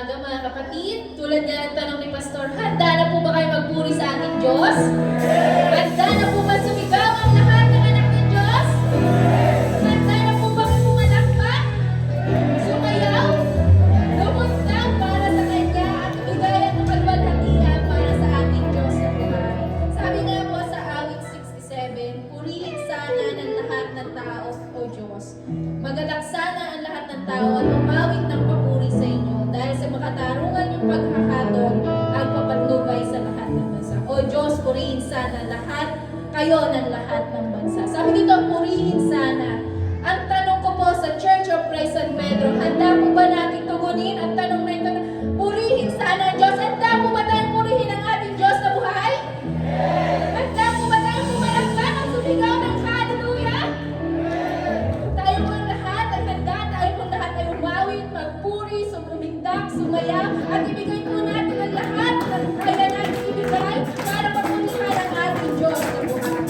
umaga mga kapatid. Tulad nga ng tanong ni Pastor, handa na po ba kayo magpuri sa ating Diyos? Handa na po ba sumigaw ang lahat ng anak ng Diyos? Handa na po ba pumalakpak? Sumayaw? Lumuntang para sa Kanya at ibigay ang kaluwalhatian para sa ating Diyos na buhay. Sabi nga po sa awit 67, purihin sana ng lahat ng tao, O Diyos. Magadak sana ang lahat ng tao at umawit ng papuri sa inyo dahil sa makatarungan yung pagkakataon ang papatnubay sa lahat ng bansa. O Diyos, purihin sana lahat kayo ng lahat ng bansa. Sabi dito, purihin sana. Ang tanong ko po sa Church of Christ San Pedro, handa po ba natin tugunin ang tanong na ito? Purihin sana ang Diyos. Handa po ba tayong purihin ang ating Diyos na buhay? Handa po ba tayong pumalakpak at sumigaw ng hallelujah? Tayo po lahat ay handa, tayo po lahat ay umawit, magpuri, sumindak, sumayaw, at ibigay po natin ang lahat ng kaya natin ibigay para mapunihan ang ating Diyos na buhay.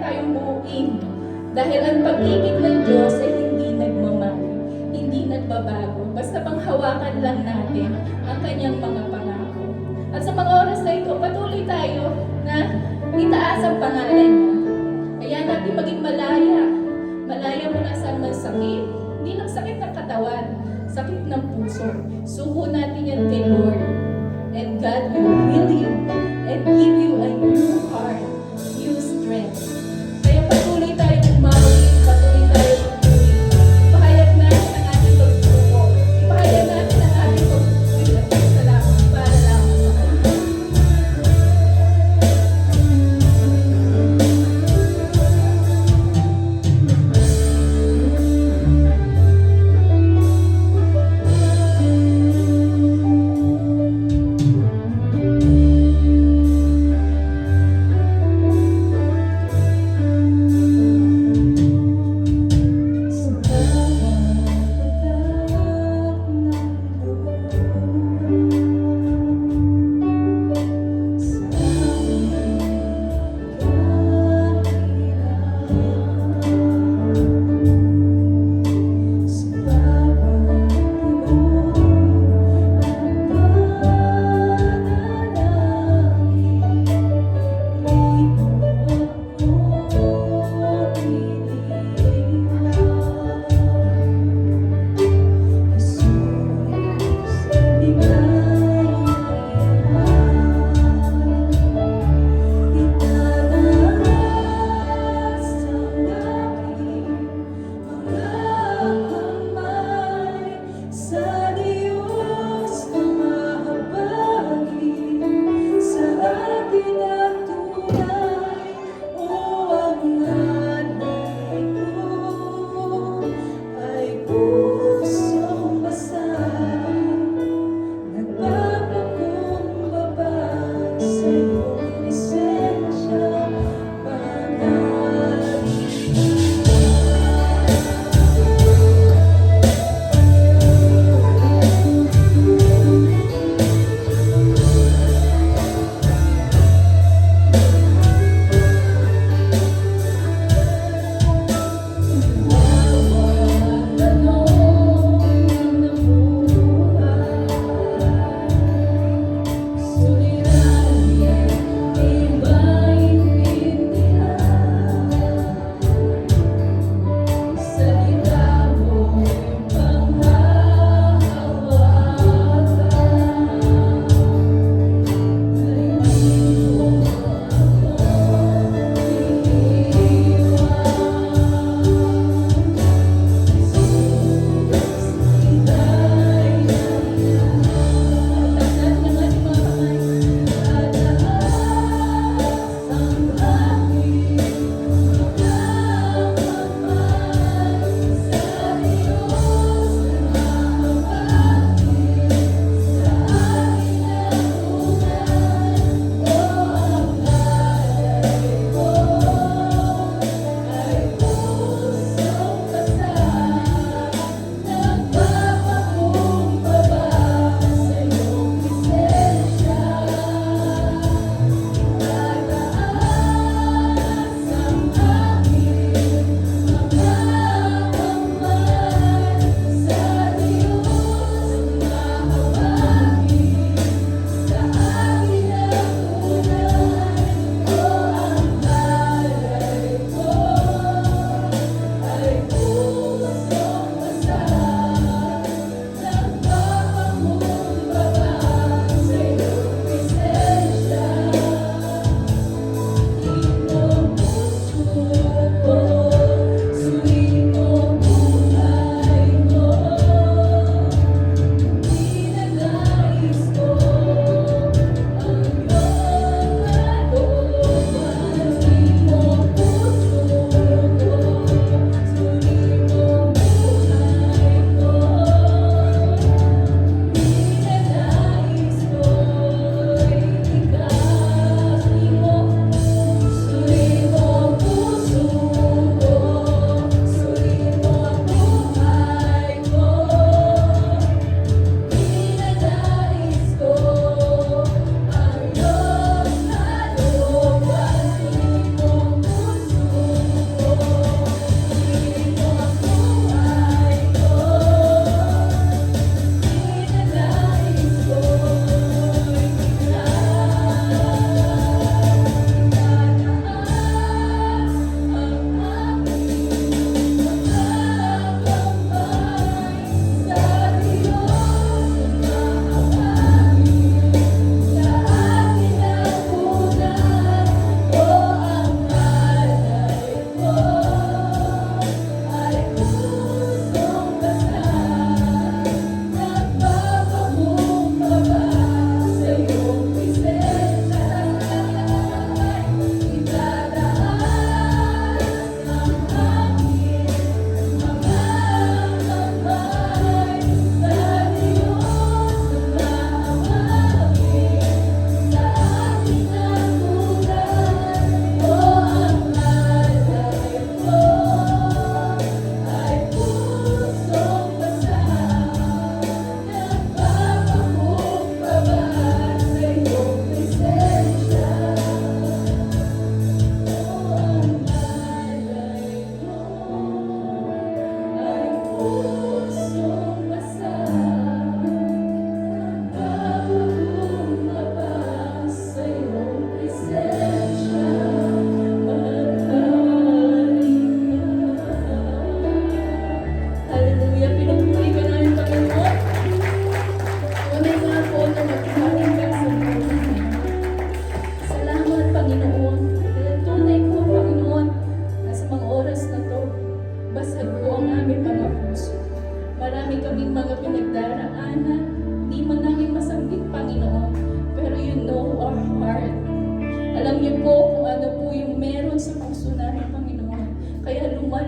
tayong buuin. Dahil ang pag-ibig ng Diyos ay hindi nagmamahal, hindi nagbabago. Basta panghawakan lang natin ang kanyang mga pangako. At sa mga oras na ito, patuloy tayo na itaas ang pangalan niya. Kaya natin maging malaya. Malaya mula sa mga sakit. Hindi lang sakit ng katawan, sakit ng puso. Suko natin yan kay Lord. And God will heal you and give you a new heart, new strength. Kaya patuloy tayo umawi, patuloy tayo magpuri. Ipahayag natin ang ating pagsuko. Ipahayag natin ang ating pagpuri at salamat para lamang sa Kanya.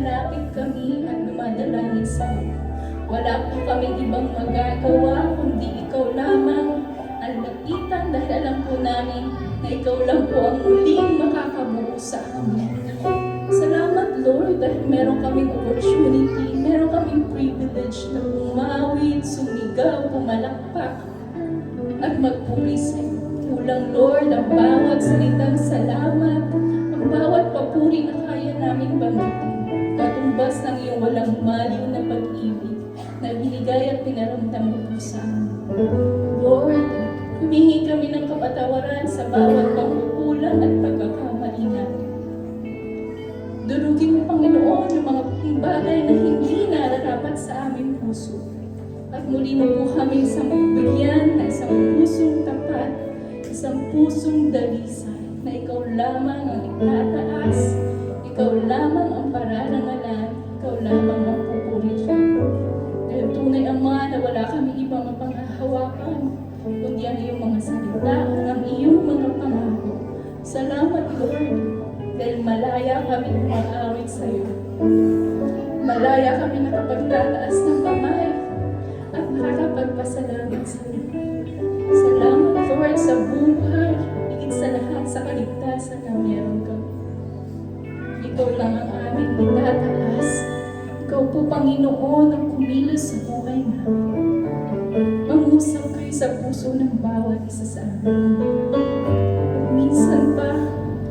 lumalapit kami at dumadalangin sa iyo. Wala po kaming ibang magagawa kundi ikaw lamang ang lapitan dahil alam po namin na ikaw lang po ang muling makakabuo sa amin. Salamat Lord dahil meron kaming opportunity, meron kaming privilege na umawit, sumigaw, pumalakpak at magpuri sa iyo. Kulang Lord ang bawat salitang salamat, ang bawat papuri na kaya naming banggitin. Katumbas ng iyong walang maliw na pag-ibig na binigay at pinaramdam mo po sa amin. Lord, humingi kami ng kapatawaran sa bawat pagkukulang at pagkakamali namin. Durugin mo, Panginoon, yung mga bagay na hindi nararapat sa aming puso. At muli mo po kami sa magbigyan na isang pusong tapat, isang pusong dalisay, na ikaw lamang ang itataas, ikaw lamang ang pararangalan, ikaw lamang ang pupurihin. Dahil tunay Ama na wala kami ibang mapanghahawakan, kundi ang iyong mga salita, ang iyong mga pangako. Salamat Lord, dahil malaya kami umaawit sa iyo. Malaya kami nakapagtataas ng kamay at nakakapagpasalamat sa iyo. Salamat Lord sa buhay, higit sa lahat sa kaligtasan na meron kami. Ikaw lang ang aming itataas. Ikaw po Panginoon ang kumilos sa buhay namin. Mangusap kayo sa puso ng bawat isa sa amin. At minsan pa,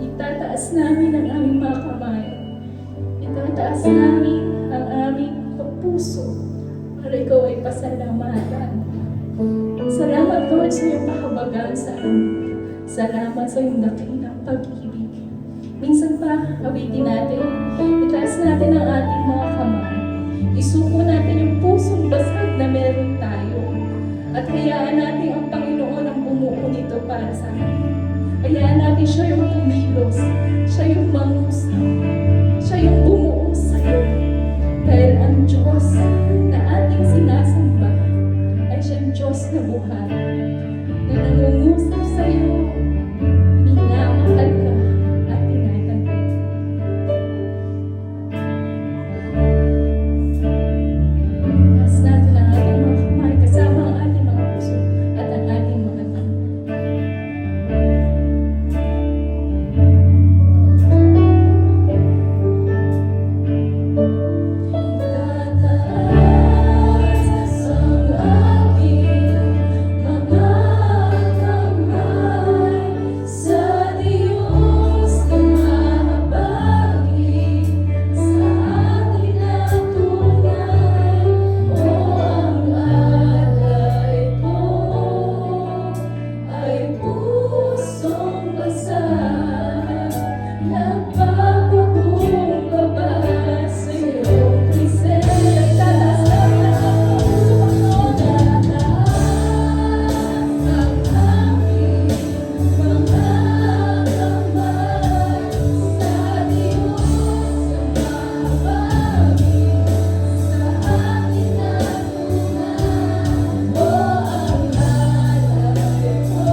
itataas namin ang aming mga kamay. Itataas namin ang aming puso para ikaw ay pasalamatan. Salamat Lord sa iyong kahabagan sa amin. Salamat sa iyong dakilang pag-ibig. Minsan pa, awitin natin, itaas natin ang ating mga kamay. Isuko natin yung pusong basag na meron tayo. At hayaan natin ang Panginoon ang bumuo nito para sa atin. Hayaan natin siya yung kumilos, siya yung mangusap, siya yung bumuo sa'yo. Dahil ang Diyos na ating sinasamba ay siyang Diyos na buhay, na nangungusap sa'yo, minamahal ka at tinatanggap. Taas natin ang ating mga kamay kasama ang ating mga puso at ang ating mga tanong. Tataas ang aking mga kamay sa Diyos na mahabagin sa akin ang tunay. O ang alay ko ay pusong basag, nagpapakumbaba sa iyong presensya. Tataas ang aking mga kamay sa Diyos na mahabagin sa akin ang tunay. O ang alay ko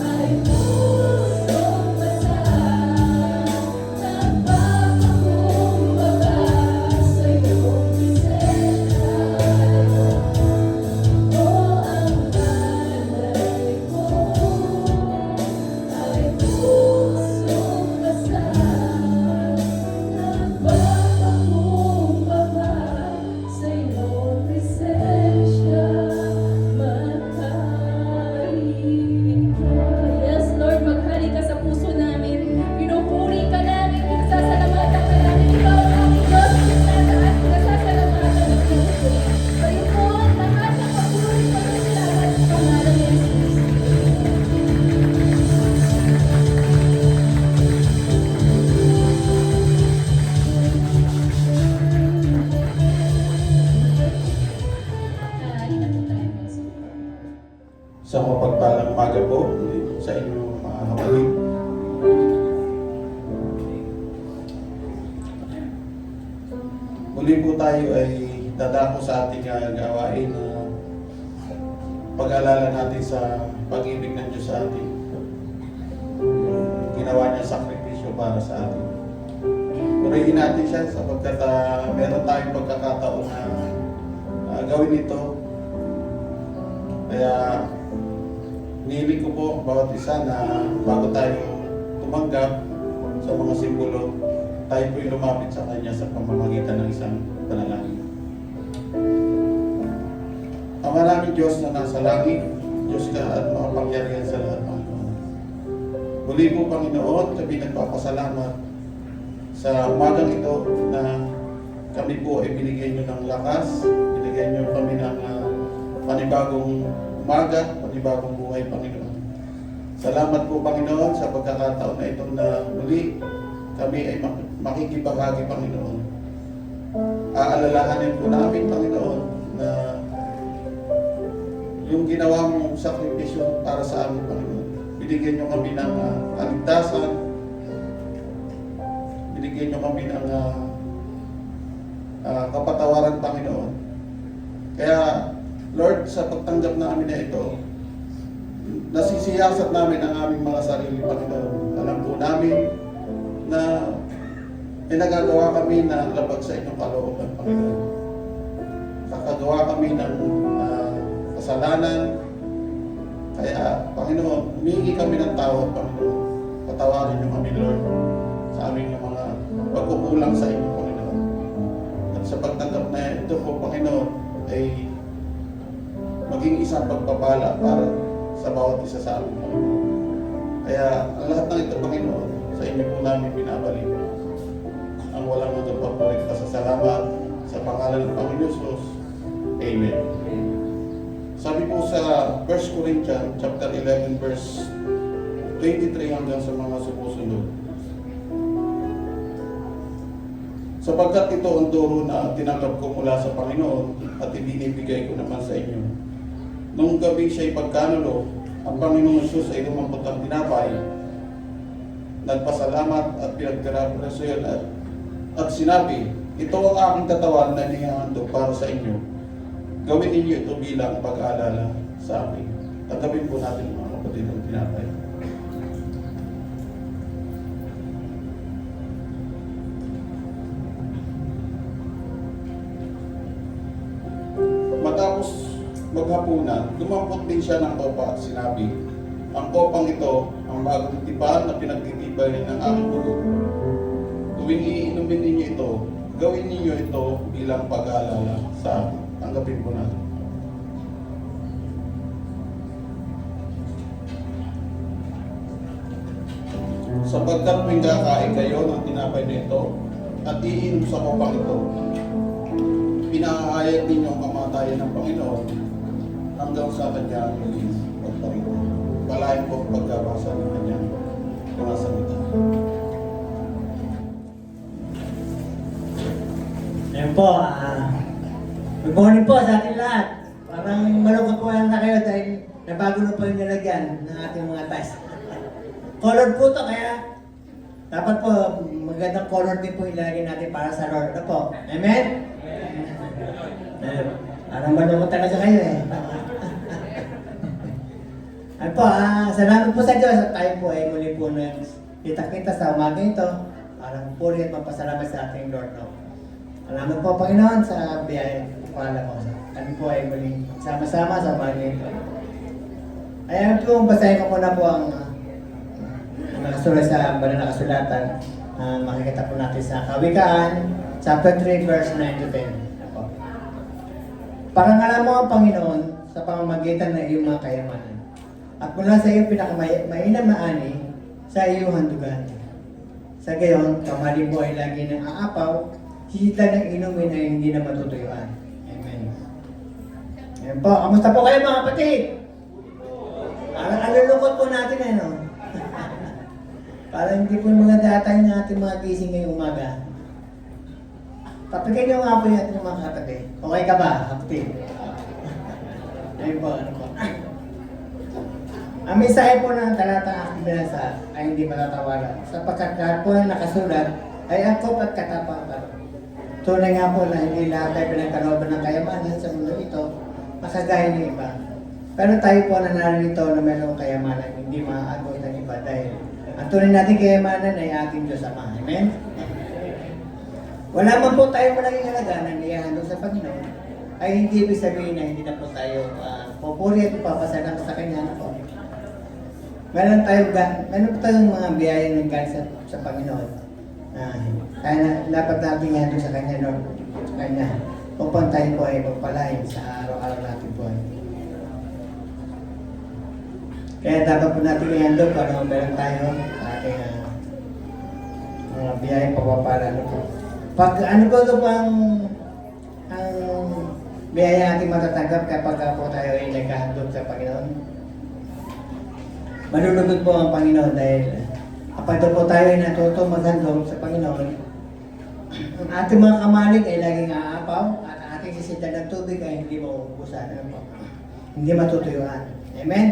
ay pusong basag, nagpapakumbaba sa iyong presensya. O ang alay ko ay pusong basag, nagpapakumbaba sa iyong presensya. Yes, Lord, maghari ka sa puso namin. Pinupuri ka namin, pinasasalamatan ka namin. Ikaw ang aming Diyos, pinataas, pinasasalamatan at pinupuri. Sa iyo po ang lahat ng papuri, pagkasalamat sa pangalan ni Jesus. Maaari na po tayo magsimula. Sa mapagpalang umaga po sa inyong mga kapatid. Muli po tayo ay dadako sa ating gawain na pag-alala natin sa pag-ibig ng Diyos sa atin. Ginawa niya sakripisyo para sa atin. purihin natin siya sapagkat meron tayong pagkakataon na gawin ito. Kaya hinihiling ko po ang bawat isa na bago tayo tumanggap sa mga simbolo, tayo po'y lumapit sa Kanya sa pamamagitan ng isang panalangin. Ang maraming Diyos na nasa langit, Diyos ka at makapangyarihan sa lahat, Panginoon. Muli po, Panginoon, kami nagpapasalamat sa umagang ito na kami po ay binigyan nyo ng lakas, binigyan nyo kami ng panibagong umaga, panibagong buhay, Panginoon. Salamat po, Panginoon, sa pagkakataon na ito na muli kami ay makikibahagi, Panginoon. Aalalahanin po namin, Panginoon, na yung ginawa mong sakripisyo para sa amin, Panginoon. Binigyan nyo kami ng kaligtasan, binigyan nyo kami ng kapatawaran, Panginoon. Kaya, Lord, sa pagtanggap namin na ito, nasisiyasat namin ang aming mga sarili, Panginoon. Alam po namin na nagagawa kami na labag sa inyong kalooban, Panginoon. Nakagawa kami ng kasalanan. Kaya, Panginoon, humingi kami ng tawad, Panginoon. Patawarin niyo kami, Lord, sa aming mga pagkukulang sa inyo, Panginoon. At sa pagtanggap na ito po, Panginoon, ay maging isang pagpapala para sa bawat isa sa amin, Panginoon. Kaya, ang lahat ng ito, Panginoon, sa inyo po namin binabalik. Ang walang hanggang papulit pasasalamat sa pangalan ng Panginoon Jesus. Amen. Sabi po sa 1 Corinthians chapter 11 verse 23 hanggang sa mga sumusunod. Sapagkat ito ang turo na tinanggap ko mula sa Panginoon at ibinibigay ko naman sa inyo. Nung gabi siya'y pagkanulo, ang Panginoong Jesus ay lumampot ang tinapay, nagpasalamat at pinagdarasyon at sinabi, ito ang aking katawan na inihahandog para sa inyo. Gawin ninyo ito bilang pag-aalala sa akin. Tanggapin po natin mga kapatid ang tinapay. Matapos maghapunan, lumampot din siya ng kopa at sinabi, ang kopang ito, ang bagong tipan na pinagtitibay ng aking dugo. Tuwing iinumin ninyo ito, gawin ninyo ito bilang pag-aalala sa akin. Tanggapin po natin. Sapagkat tuwing kakain kayo ng tinapay na ito at iinom sa kopang ito, pinaahayag ninyo ang kamatayan ng Panginoon hanggang sa kanyang muling pagparito. Palayan po ang pagkabasa ng kanyang mga salita. Ayan po, good morning po sa ating lahat. Parang malungkot po na kayo dahil nabago na po yung nilagyan ng ating mga ties. Color po to, kaya dapat po magandang color din po ilagay natin para sa Lord na po. Amen? Parang malungkot talaga kayo eh. Ayan po, salamat po sa Diyos at tayo po ay muli po na kita-kita sa umaga ito. Parang puri at mapasalamat sa ating Lord. No? Salamat po, Panginoon, sa biyaya. Pala po. Kami po ay muling sama-sama sa umaga ito. Ayan po, basahin ko muna po ang nakasulat sa banal na kasulatan. Makikita po natin sa Kawikaan, chapter 3, verse 9 to 10. Parangalan mo ang Panginoon sa pamamagitan ng iyong mga kayamanan. At mula sa iyong pinakamainam na ani, sa iyong handugan. Sa gayon, kamali mo ay lagi ng aapaw, sisita ng inumin ay hindi na matutuyuan. Amen. Ayan po, kamusta po kayo mga kapatid? Parang alulungkot po natin eh, no? Parang hindi po maganda tayo ng ating mga gising ngayong umaga. Patigyan niyo nga po yung ating mga kapatid. Okay ka ba, kapatid? Ayun po, ano po. Ang mensahe po ng talatang aking binasa ay hindi matatawaran. Sapagkat lahat po na nakasulat ay angkop at katapatan. Tunay nga po na hindi lahat ay pinagkalooban ng kayamanan sa mundo ito, makagaya ng iba. Pero tayo po na narito na mayroong kayamanan, hindi maaabot ng iba dahil ang tunay natin kayamanan ay ating Diyos Ama. Amen? wala man po tayo malaking halaga na niyahandog sa Panginoon, ay hindi ibig sabihin na hindi na po tayo pupuri at papasalamat sa Kanya na po. Meron tayong mga biyaya ng galing sa Panginoon. Kaya dapat natin ihandog sa Kanya, Lord, sa Kanya, upang tayo po ay magpalain sa araw-araw natin po. Kaya dapat po natin ihandog para meron tayo sa ating mga biyayang pagpapala. Pag ano po ito pang ang biyaya natin matatanggap kapag po tayo ay naghahandog sa Panginoon? Malulugod po ang Panginoon dahil kapag po tayo ay natuto maghandog sa Panginoon, ang ating mga kamalig ay laging aapaw at ang ating sisindan ng tubig ay hindi mauubusan. Hindi matutuyuan. Amen?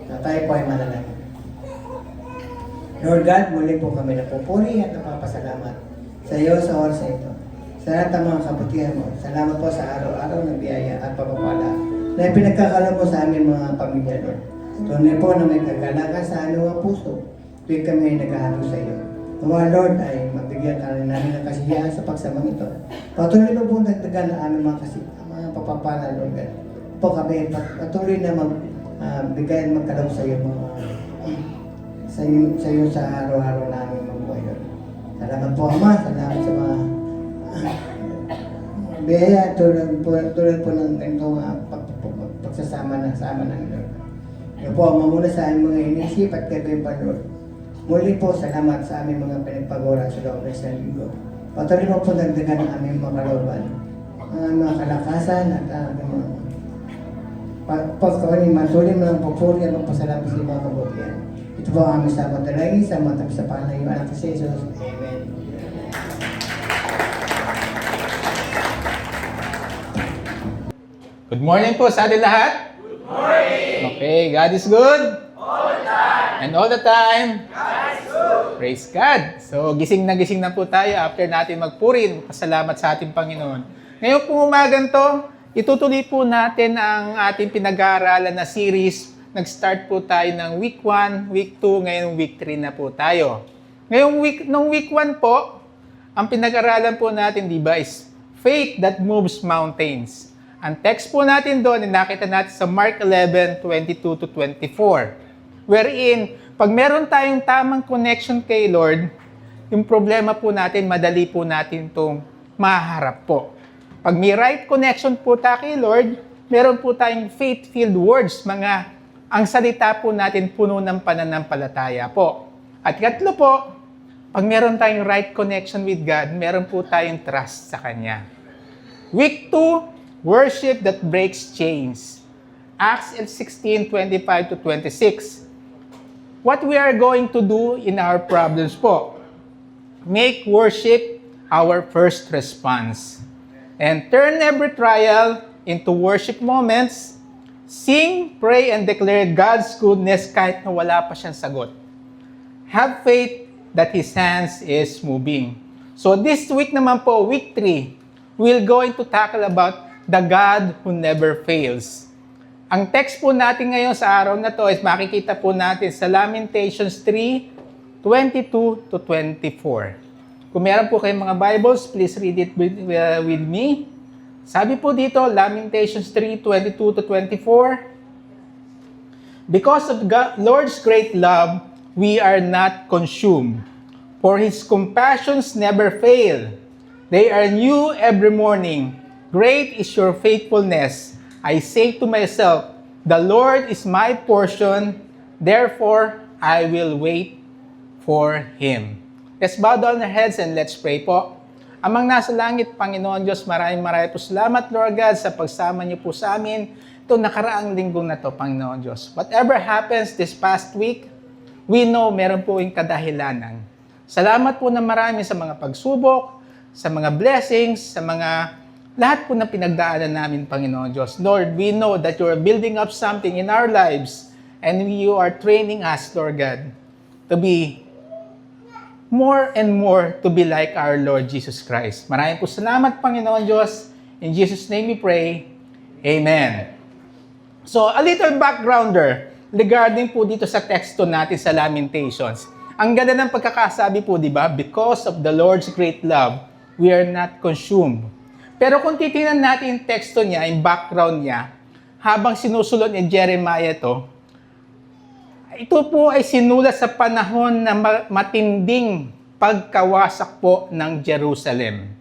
Na tayo po ay manalangin. Lord God, muli po kami napupuri at napapasalamat sa iyo sa oras na ito. Sa lahat ng mga kabutihan mo, salamat po sa araw-araw ng biyaya at pagpapala na pinagkakaroon mo sa aming mga pamilya, Lord. Tunay po na may kagalakan sa aming mga puso, tuwing kami ay naghahandog sa iyo. Nawa, Lord, ay mabigyan ka rin namin ng kasiyahan sa pagsamang ito. Patuloy mo po nagdagan ang aming mga papapala, Lord God. Po kami patuloy na bigay at magkalaw sa iyo sa iyo sa araw-araw namin mabuhay, Lord. Salamat po, Ama. Salamat sa mga biyaya tulad po ng ganitong pagsasama ng Lord. Yan po ang mamuna sa aming mga inisip at kagaypan, Lord. Muli po, salamat sa aming mga pinagpagura sa loob ng isang linggo. Patuloy mo po nagdagan ang aming mga kalooban, ang aming mga kalakasan at ang aming mga pagkakaroon matuloy mo ng pupuri at magpasalamat sa mga kabutihan. Ito po ang aming sabot na lagi sa mga tapisapahan ng iyong anak si Jesus. Amen. Good morning po sa atin lahat. Good morning. Okay, God is good. All the time. And all the time. God is good. Praise God. So, gising na po tayo after natin magpuri. Pasalamat sa ating Panginoon. Ngayon po umagang to, itutuloy po natin ang ating pinag-aaralan na series. Nag-start po tayo ng week 1, week 2, ngayon week 3 na po tayo. Nung week 1 po, ang pinag-aralan po natin, di ba, is faith that moves mountains. Ang text po natin doon, nakita natin sa Mark 11:22-24. Wherein, pag meron tayong tamang connection kay Lord, yung problema po natin, madali po natin itong maharap po. Pag may right connection po tayo kay Lord, meron po tayong faith-filled words, ang salita po natin puno ng pananampalataya po. At katlo po, pag meron tayong right connection with God, meron po tayong trust sa Kanya. Week 2, worship that breaks chains. Acts 16:25-26. What we are going to do in our problems po, make worship our first response. And turn every trial into worship moments. Sing, pray, and declare God's goodness kahit na wala pa siyang sagot. Have faith that His hands is moving. So this week naman po, week 3, we're going to tackle about the God who never fails. Ang text po natin ngayon sa araw na to is makikita po natin sa Lamentations 3:22-24. Kung meron po kayong mga Bibles, please read it with me. Sabi po dito, Lamentations 3:22-24, because of Lord's great love, we are not consumed, for His compassions never fail. They are new every morning. Great is your faithfulness. I say to myself, the Lord is my portion, therefore I will wait for Him. Let's bow down our heads and let's pray po. Amang nasa langit, Panginoon Diyos, maraming po salamat, Lord God, sa pagsama niyo po sa amin itong nakaraang linggong na to, Panginoon Diyos. Whatever happens this past week, we know meron po yung kadahilanan. Salamat po na marami sa mga pagsubok, sa mga blessings, sa mga lahat po na pinagdaanan namin, Panginoon Diyos. Lord, we know that you are building up something in our lives and you are training us, Lord God, to be more and more to be like our Lord Jesus Christ. Maraming po salamat, Panginoon Diyos. In Jesus' name we pray. Amen. So, a little backgrounder regarding po dito sa teksto natin sa Lamentations. Ang ganda ng pagkakasabi po, di ba? Because of the Lord's great love, we are not consumed. Pero kung titingnan natin yung teksto niya, yung background niya, habang sinusulot ni Jeremiah ito po ay sinulat sa panahon na matinding pagkawasak po ng Jerusalem.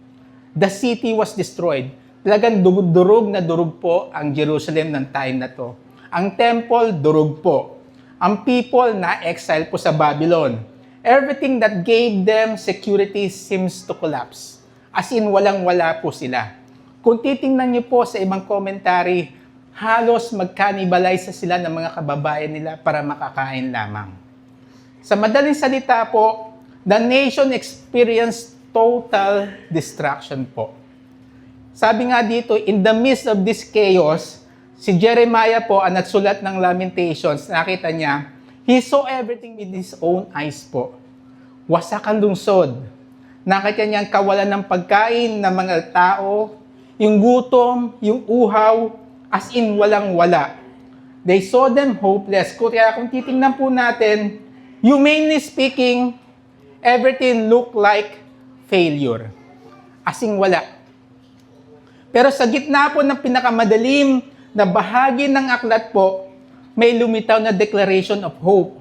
The city was destroyed. Talagang durug na durug po ang Jerusalem ng time na to. Ang temple, durug po. Ang people na-exile po sa Babylon. Everything that gave them security seems to collapse. As in, walang-wala po sila. Kung titingnan niyo po sa ibang commentary, halos mag-cannibalize sila ng mga kababayan nila para makakain lamang. Sa madaling salita po, the nation experienced total destruction po. Sabi nga dito, in the midst of this chaos, si Jeremiah po ang nagsulat ng Lamentations, nakita niya, he saw everything with his own eyes po. Wasak ang lungsod. Nakita niya ang kawalan ng pagkain ng mga tao, yung gutom, yung uhaw, as in walang-wala. They saw them hopeless. Kaya kung titingnan po natin, humanly speaking, everything looked like failure. As in wala. Pero sa gitna po ng pinakamadalim na bahagi ng aklat po, may lumitaw na declaration of hope.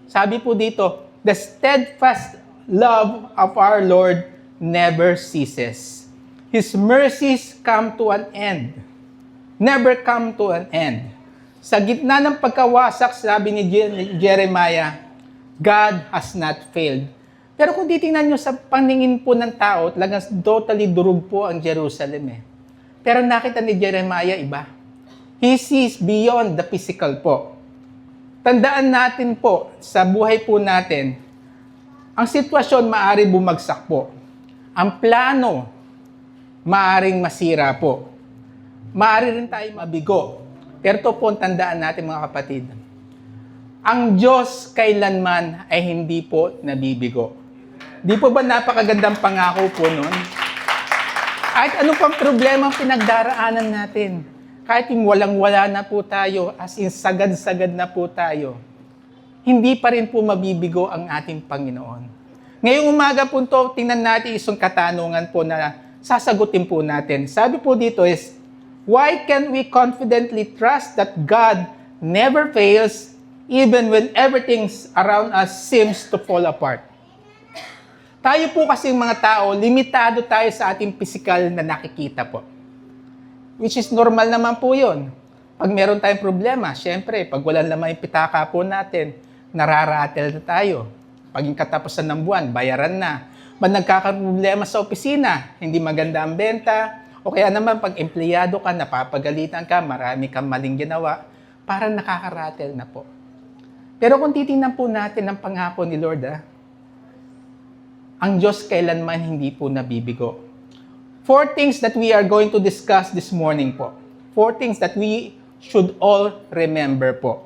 Sabi po dito, the steadfast love of our Lord never ceases. His mercies come to an end. Never come to an end. Sa gitna ng pagkawasak, sabi ni Jeremiah, God has not failed. Pero kung titingnan nyo sa paningin po ng tao, talagang totally durug po ang Jerusalem. Pero nakita ni Jeremiah iba. He sees beyond the physical po. Tandaan natin po, sa buhay po natin, ang sitwasyon maaari bumagsak po. Ang plano, maaring masira po. Maaari rin tayo mabigo. Pero ito po ang tandaan natin mga kapatid. Ang Diyos kailanman ay hindi po nabibigo. Di po ba napakagandang pangako po nun? Kahit anong pang problema ang pinagdaraanan natin, kahit yung walang-wala na po tayo, as in sagad-sagad na po tayo, hindi pa rin po mabibigo ang ating Panginoon. Ngayong umaga po ito, tingnan natin isang katanungan po na sasagutin po natin. Sabi po dito is, why can we confidently trust that God never fails even when everything around us seems to fall apart? Tayo po kasing mga tao, limitado tayo sa ating physical na nakikita po. Which is normal naman po yun. Pag meron tayong problema, syempre, pag walang laman yung pitaka po natin, nararatel na tayo. Pag yung katapusan ng buwan, bayaran na. Pag nagkakaproblema sa opisina, hindi maganda ang benta, o kaya naman pag empleyado ka, napapagalitan ka, marami kang maling ginawa, parang nakakaratel na po. Pero kung titingnan po natin ang pangako ni Lord, ang Diyos kailanman hindi po nabibigo. 4 things that we are going to discuss this morning po. 4 things that we should all remember po.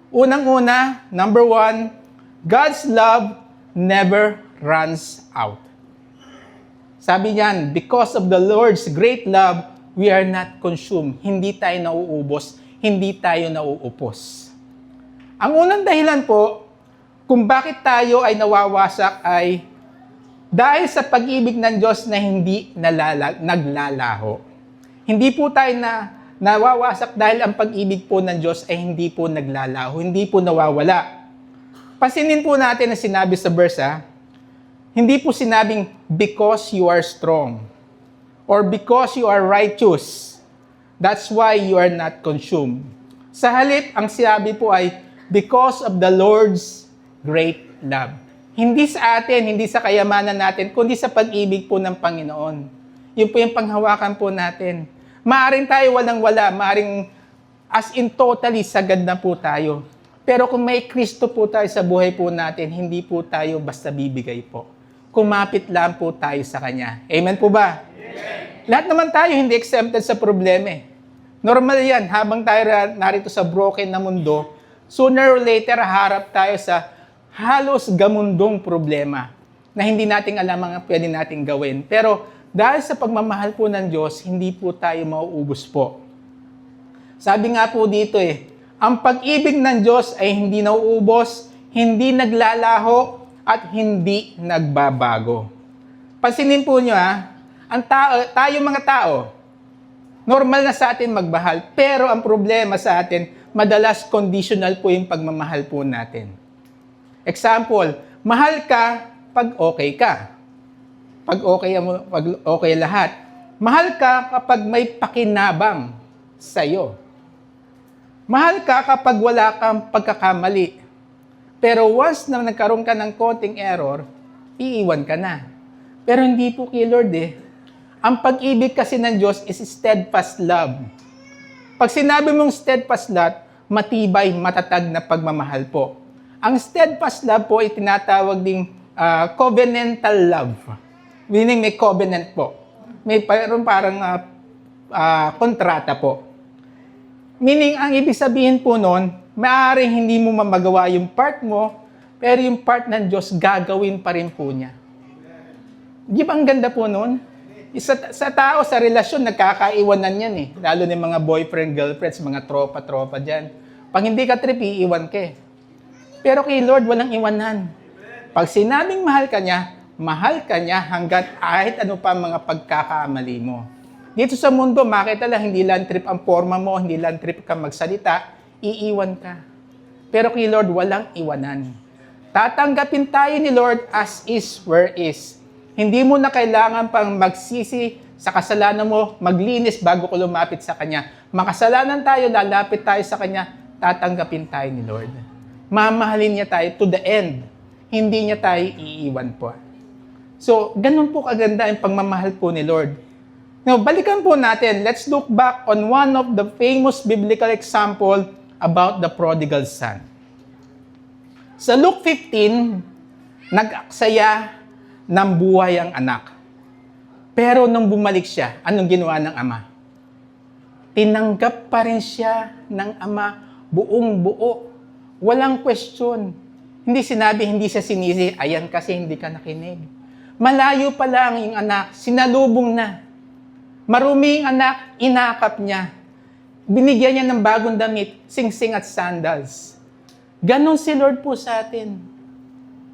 Unang-una, number 1, God's love never runs out. Sabi niyan, because of the Lord's great love, we are not consumed. Hindi tayo nauubos, hindi tayo nauupos. Ang unang dahilan po, kung bakit tayo ay nawawasak ay dahil sa pag-ibig ng Diyos na hindi naglalaho. Hindi po tayo nawawasak dahil ang pag-ibig po ng Diyos ay hindi po naglalaho, hindi po nawawala. Pasinin po natin na sinabi sa verse, hindi po sinabing because you are strong or because you are righteous. That's why you are not consumed. Sa halip, ang sinabi po ay because of the Lord's great love. Hindi sa atin, hindi sa kayamanan natin, kundi sa pag-ibig po ng Panginoon. Yun po yung panghawakan po natin. Maaring tayo walang-wala, maaring as in totally sagad na po tayo. Pero kung may Kristo po tayo sa buhay po natin, hindi po tayo basta bibigay po. Kumapit lang po tayo sa Kanya. Amen po ba? Amen. Lahat naman tayo hindi exempted sa problema. Normal yan, habang tayo narito sa broken na mundo, sooner or later harap tayo sa halos gamundong problema na hindi natin alam ang pwede natin gawin. Pero dahil sa pagmamahal po ng Diyos, hindi po tayo mauubos po. Sabi nga po dito ang pag-ibig ng Diyos ay hindi nauubos, hindi naglalaho, at hindi nagbabago. Pansinin po nyo tayo mga tao, normal na sa atin magmahal, pero ang problema sa atin, madalas conditional po yung pagmamahal po natin. Example, mahal ka pag okay ka. Pag okay lahat. Mahal ka kapag may pakinabang sa'yo. Mahal ka kapag wala kang pagkakamali. Pero once na nagkaroon ka ng konting error, iiwan ka na. Pero hindi po kay Lord Ang pag-ibig kasi ng Diyos is steadfast love. Pag sinabi mong steadfast love, matibay, matatag na pagmamahal po. Ang steadfast love po ay tinatawag ding covenantal love. Meaning may covenant po. May parang kontrata po. Meaning, ang ibig sabihin po nun, maaaring hindi mo mamagawa yung part mo, pero yung part ng Diyos, gagawin pa rin po niya. Di ba ang ganda po nun? Sa tao, sa relasyon, nagkakaiwanan yan Lalo na mga boyfriend, girlfriends, mga tropa-tropa dyan. Pag hindi ka trip, iiwan ka Pero kay Lord, walang iwanan. Pag sinabing mahal ka niya hanggat kahit ano pa mga pagkakamali mo. Dito sa mundo, makita lang, hindi lang trip ang forma mo, hindi lang trip ka magsalita, iiwan ka. Pero kay Lord, walang iwanan. Tatanggapin tayo ni Lord as is, where is. Hindi mo na kailangan pang magsisi sa kasalanan mo, maglinis bago ko lumapit sa Kanya. Makasalanan tayo, lalapit tayo sa Kanya, tatanggapin tayo ni Lord. Mamahalin niya tayo to the end. Hindi niya tayo iiwan po. So, ganun po kaganda yung pagmamahal po ni Lord. Now, balikan po natin. Let's look back on one of the famous biblical example about the prodigal son. Sa Luke 15, nag-aksaya ng buhay ang anak. Pero nung bumalik siya, anong ginawa ng ama? Tinanggap pa rin siya ng ama buong buo. Walang question. Hindi sinabi, hindi siya sinisi, ayan kasi hindi ka nakinig. Malayo pa lang yung anak, sinalubong na. Marumi yung anak, inakap niya. Binigyan niya ng bagong damit, singsing at sandals. Ganon si Lord po sa atin.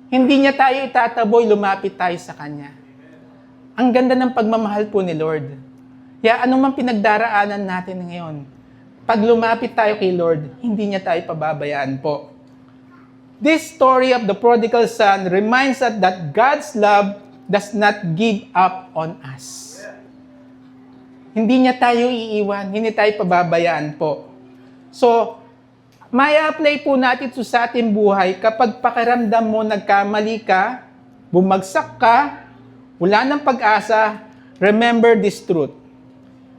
Hindi niya tayo itataboy, lumapit tayo sa Kanya. Ang ganda ng pagmamahal po ni Lord. Kaya anumang pinagdaraanan natin ngayon, pag lumapit tayo kay Lord, hindi niya tayo pababayaan po. This story of the prodigal son reminds us that God's love does not give up on us. Hindi niya tayo iiwan, hindi tayo pababayaan po. So, may apply po natin ito sa ating buhay kapag pakiramdam mo nagkamali ka, bumagsak ka, wala ng pag-asa, remember this truth.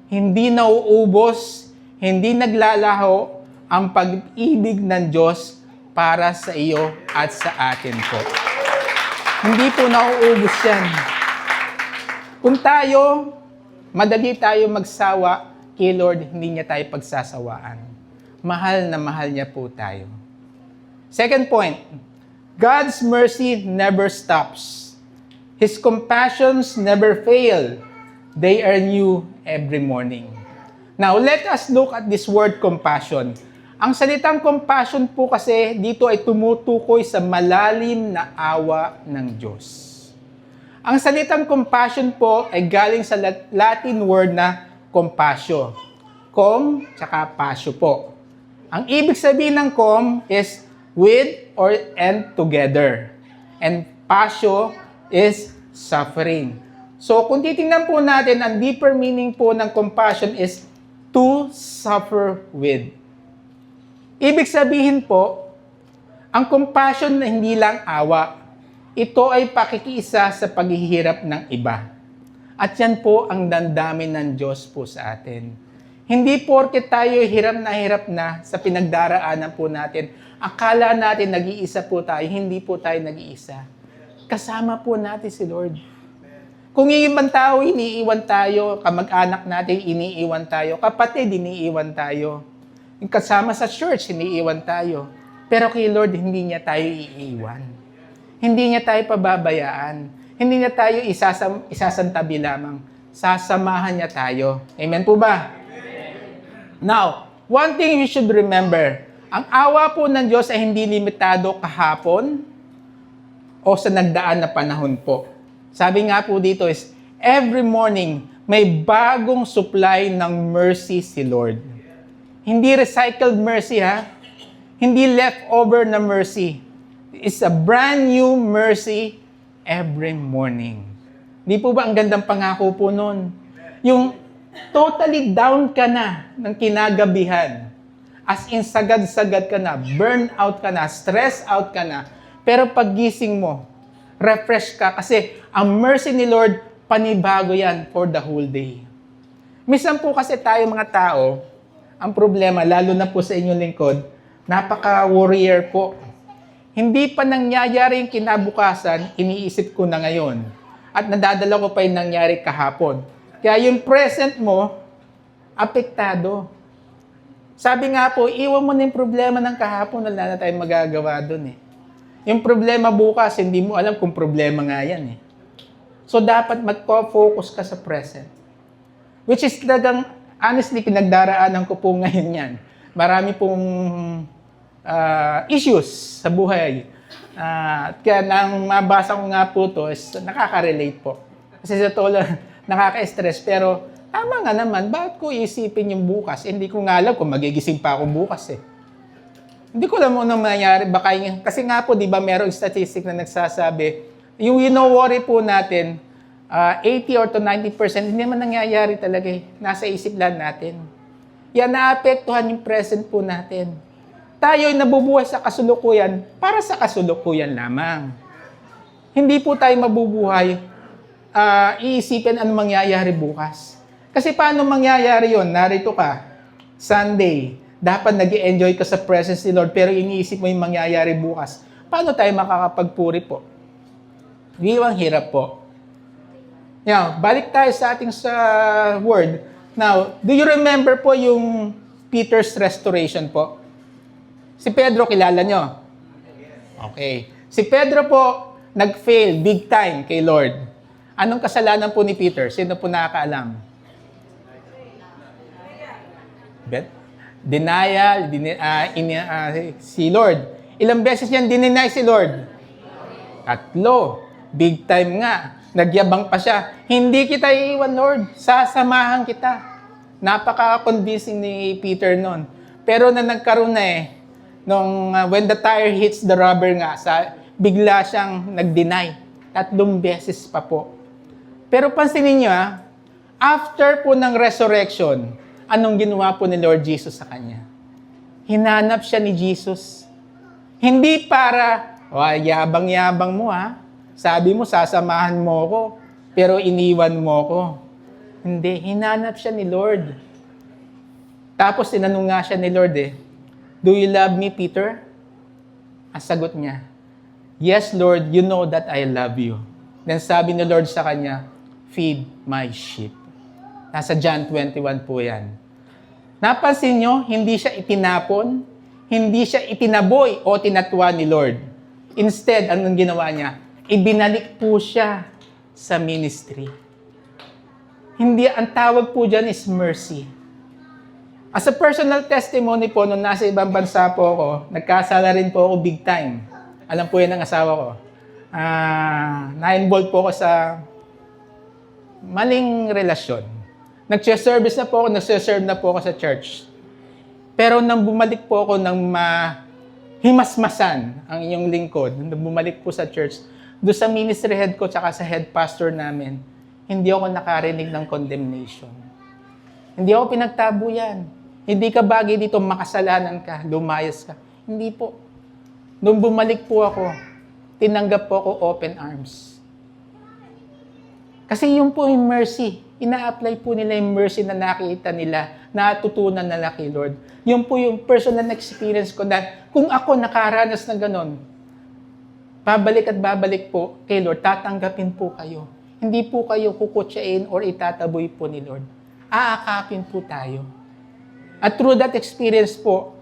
Hindi nauubos, hindi naglalaho ang pag-ibig ng Diyos para sa iyo at sa atin po. Hindi po nauubos yan. Kung tayo, madali tayo magsawa kay Lord, hindi niya tayo pagsasawaan. Mahal na mahal niya po tayo. Second point, God's mercy never stops. His compassions never fail. They are new every morning. Now, let us look at this word compassion. Ang salitang compassion po kasi dito ay tumutukoy sa malalim na awa ng Diyos. Ang salitang compassion po ay galing sa Latin word na compassion. Com, tsaka pasio po. Ang ibig sabihin ng com is with or and together. And pasio is suffering. So kung titingnan po natin, ang deeper meaning po ng compassion is to suffer with. Ibig sabihin po, ang compassion na hindi lang awa, ito ay pakikiisa sa paghihirap ng iba. At yan po ang damdamin ng Diyos po sa atin. Hindi porket tayo hirap na sa pinagdaraanan po natin, akala natin nag-iisa po tayo, hindi po tayo nag-iisa. Kasama po natin si Lord. Kung yung ibang tao, iniiwan tayo, kamag-anak natin, iniiwan tayo, kapatid, iniiwan tayo. Yung kasama sa church, iniiwan tayo. Pero kay Lord, hindi niya tayo iiwan. Hindi niya tayo pababayaan. Hindi niya tayo isasantabi lamang. Sasamahan niya tayo. Amen po ba? Now, one thing you should remember, ang awa po ng Diyos ay hindi limitado kahapon, o sa nagdaan na panahon po. Sabi nga po dito is, every morning, may bagong supply ng mercy si Lord. Hindi recycled mercy ha. Hindi leftover na mercy. It's a brand new mercy every morning. Di po ba ang gandang pangako po nun? Yung totally down ka na ng kinagabihan. As in, sagad-sagad ka na, burn out ka na, stress out ka na. Pero paggising mo, refresh ka kasi ang mercy ni Lord, panibago yan for the whole day. Minsan po kasi tayo mga tao, ang problema, lalo na po sa inyong lingkod, napaka-warrior po. Hindi pa nangyayari yung kinabukasan, iniisip ko na ngayon. At nadadala ko pa yung nangyari kahapon. Kaya yung present mo, apektado. Sabi nga po, iwan mo na yung problema ng kahapon, wala na tayong magagawa dun eh. Yung problema bukas, hindi mo alam kung problema nga yan eh. So dapat mag-focus ka sa present. Which is talagang, honestly, pinagdaraanan ko po ngayon yan. Marami pong issues sa buhay. Kaya nang mabasa ko nga po to, is nakaka-relate po. Kasi sa tolo, nakaka-stress, pero tama nga naman, bakit ko isipin yung bukas? Hindi ko nga alam kung magigising pa ako bukas eh. Hindi ko alam ano mangyayari. Baka yung, kasi nga po, di ba, merong statistic na nagsasabi, yung worry po natin, 80 or to 90%, hindi naman nangyayari talaga eh. Nasa isip lang natin. Yan, naapektuhan yung present po natin. Tayo'y nabubuhay sa kasulukuyan para sa kasulukuyan lamang. Hindi po tayo mabubuhay, iisipin ano mangyayari bukas. Kasi paano mangyayari yon? Narito ka, Sunday, dapat nag-enjoy ka sa presence ni Lord, pero iniisip mo yung mangyayari bukas. Paano tayo makakapagpuri po? Ang hirap po. Now, balik tayo sa ating word. Now, do you remember po yung Peter's restoration po? Si Pedro, kilala nyo? Okay. Si Pedro po, nag-fail big time kay Lord. Anong kasalanan po ni Peter? Sino po nakakaalam? Denial, si Lord. Ilang beses niyan dineny si Lord? 3. Big time nga. Nagyabang pa siya. Hindi kita iiwan, Lord. Sasamahan kita. Napaka-convincing ni Peter noon. Pero na nagkaroon na when the tire hits the rubber nga, bigla siyang nag-deny. 3 beses pa po. Pero pansinin niyo after po ng resurrection, anong ginawa po ni Lord Jesus sa kanya? Hinanap siya ni Jesus. Hindi para, yabang-yabang mo Sabi mo, sasamahan mo ko, pero iniwan mo ko. Hindi, hinanap siya ni Lord. Tapos tinanong nga siya ni Lord do you love me, Peter? Ang sagot niya, yes, Lord, you know that I love you. Then sabi ni Lord sa kanya, feed my sheep. Nasa John 21 po yan. Napansin nyo, hindi siya itinapon, hindi siya itinaboy o tinatwa ni Lord. Instead, anong ginawa niya? Ibinalik po siya sa ministry. Hindi, ang tawag po dyan is mercy. As a personal testimony po, nung nasa ibang bansa po ako, nagkasala rin po ako big time. Alam po yan ng asawa ko. Na-involve po ako sa maling relasyon. Nagsiservice na po ako, nagsiserve na po ako sa church. Pero nang bumalik po ako ng himasmasan ang inyong lingkod, nang bumalik po sa church, doon sa ministry head ko tsaka sa head pastor namin, hindi ako nakarinig ng condemnation. Hindi ako pinagtabuyan. Hindi ka bagay dito, makasalanan ka, lumayas ka. Hindi po. Nung bumalik po ako, tinanggap po ako open arms. Kasi yun po yung mercy. Ina-apply po nila yung mercy na nakita nila, natutunan nila kay Lord. Yun po yung personal experience ko na kung ako nakaranas na ganon, babalik at babalik po kay Lord, tatanggapin po kayo. Hindi po kayo kukutsain or itataboy po ni Lord. Aakapin po tayo. At through that experience po,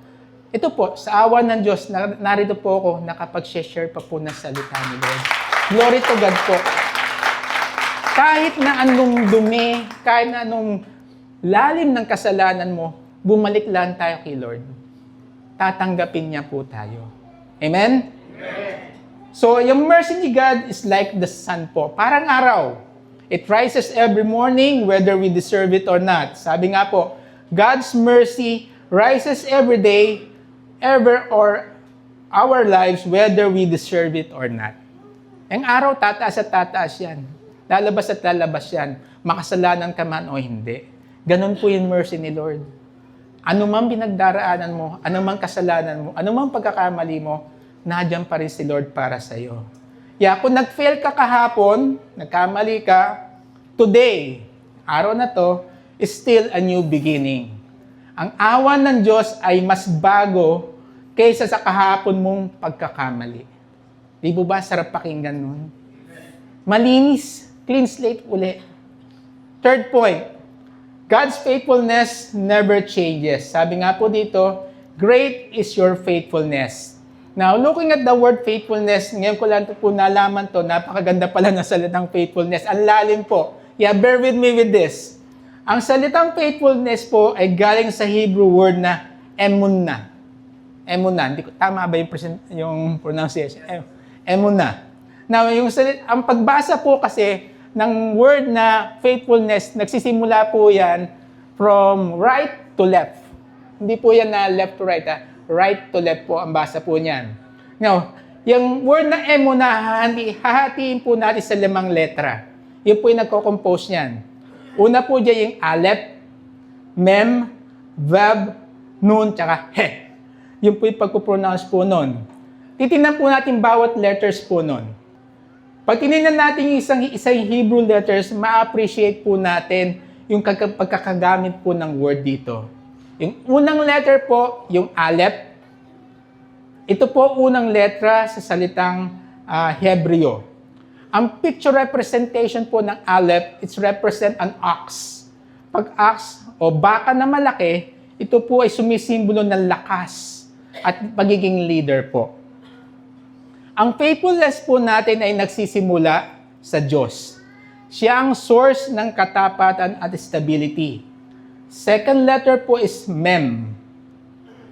ito po, sa awa ng Diyos, narito po ako nakapag-share pa po ng salita ni Lord. Glory to God po. Kahit na anong dumi, kahit na anong lalim ng kasalanan mo, bumalik lang tayo kay Lord. Tatanggapin niya po tayo. Amen? Amen. So, yung mercy ni God is like the sun po. Parang araw. It rises every morning whether we deserve it or not. Sabi nga po, God's mercy rises every day, ever or our lives whether we deserve it or not. Ang araw, tataas at tataas yan. Lalabas at lalabas yan. Makasalanan ka man o hindi. Ganon po yung mercy ni Lord. Ano man pinagdaraanan mo, ano man kasalanan mo, ano man pagkakamali mo, nadyan pa rin si Lord para sa iyo. Kung nag-fail ka kahapon, nagkamali ka, today, araw na to, is still a new beginning. Ang awan ng Diyos ay mas bago kaysa sa kahapon mong pagkakamali. Di ba sarap pakinggan nun? Malinis, clean slate uli. Third point, God's faithfulness never changes. Sabi nga po dito, great is your faithfulness. Now, looking at the word faithfulness, ngayon ko lang po nalaman to, napakaganda pala ng salitang faithfulness. Ang lalim po. Bear with me with this. Ang salitang faithfulness po ay galing sa Hebrew word na emunah. Emunah. Hindi ko, tama ba yung pronunciation? Emunah. Now, ang pagbasa po kasi ng word na faithfulness, nagsisimula po yan from right to left. Hindi po yan na left to right. Right to left po ang basa po niyan. Now, yung word na emunah, hahatiin po natin sa 5 letra. Yun po yung nagko-compose niyan. Una po dyan yung aleph, mem, vav, nun, tsaka he. Yun po yung pagpo-pronounce po nun. Titignan po natin bawat letters po nun. Pag tinignan natin yung isang Hebrew letters, ma-appreciate po natin yung pagkakagamit po ng word dito. Yung unang letter po, yung aleph. Ito po unang letra sa salitang Hebreo. Ang picture representation po ng aleph, it's represent an ox. Pag ox o baka na malaki, ito po ay sumisimbolo ng lakas at pagiging leader po. Ang faithfulness po natin ay nagsisimula sa Diyos. Siya ang source ng katapatan at stability. Second letter po is mem.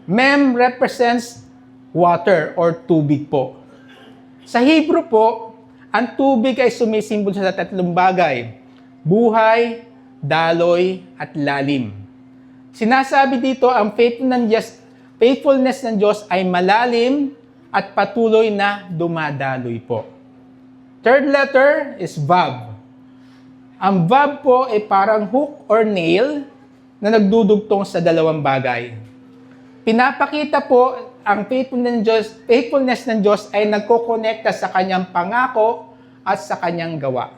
Mem represents water or tubig po. Sa Hebrew po, ang tubig ay sumisimbolo sa 3 bagay. Buhay, daloy, at lalim. Sinasabi dito, ang faithfulness ng Diyos ay malalim at patuloy na dumadaloy po. Third letter is vav. Ang vav po ay parang hook or nail na nagdudugtong sa 2 bagay. Pinapakita po ang faithfulness ng Diyos ay nagkokonekta sa kanyang pangako at sa kanyang gawa.